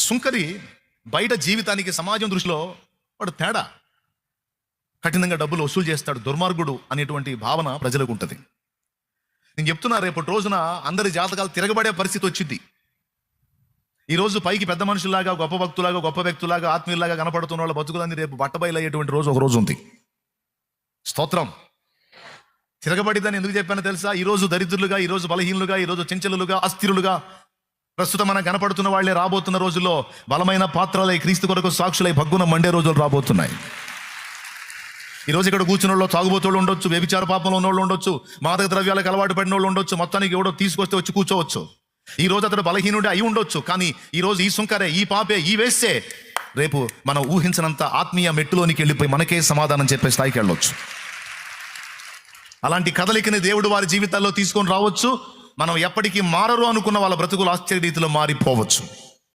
సుంకరి బయట జీవితానికి సమాజం దృష్టిలో వాడు తేడా, కఠినంగా డబ్బులు వసూలు చేస్తాడు, దుర్మార్గుడు అనేటువంటి భావన ప్రజలకు ఉంటుంది. నేను చెప్తున్నా, రేపటి రోజున అందరి జాతకాలు తిరగబడే పరిస్థితి వచ్చింది. ఈరోజు పైకి పెద్ద మనుషులాగా, గొప్ప భక్తులాగా, గొప్ప వ్యక్తులాగా, ఆత్మీయులాగా కనపడుతున్న వాళ్ళ బతుకులన్నీ రేపు బట్టబయలయ్యేటువంటి రోజు ఒక రోజు ఉంది. స్తోత్రం. తిరగబడిద్దని ఎందుకు చెప్పానో తెలుసా? ఈరోజు దరిద్రులుగా, ఈరోజు బలహీనులుగా, ఈరోజు చెంచలులుగా, అస్థిరులుగా ప్రస్తుతం మనం కనపడుతున్న వాళ్లే రాబోతున్న రోజుల్లో బలమైన పాత్రలై క్రీస్తు కొరకు సాక్షులై భగ్గున మండే రోజులు రాబోతున్నాయి. ఈరోజు ఇక్కడ కూర్చున్న వాళ్ళు తాగుబోతోళ్ళు ఉండొచ్చు, వ్యభిచార పాపంలో ఉన్నోళ్ళు ఉండొచ్చు, మాదక ద్రవ్యాలకు అలవాటు పడిన వాళ్ళు ఉండొచ్చు, మొత్తానికి ఎవడో తీసుకొస్తే వచ్చి కూర్చోవచ్చు. ఈ రోజు అతడు బలహీనుడే అయి ఉండొచ్చు, కానీ ఈరోజు ఈ సుంకరే, ఈ పాపే, ఈ వేస్తే రేపు మనం ఊహించినంత ఆత్మీయ మెట్టులోనికి వెళ్ళిపోయి మనకే సమాధానం చెప్పే స్థాయికి వెళ్ళొచ్చు. అలాంటి కదలికని దేవుడు వారి జీవితాల్లో తీసుకొని రావచ్చు. మనం ఎప్పటికీ మారరు అనుకున్న వాళ్ళ బ్రతుకులు ఆశ్చర్య రీతిలో మారిపోవచ్చు.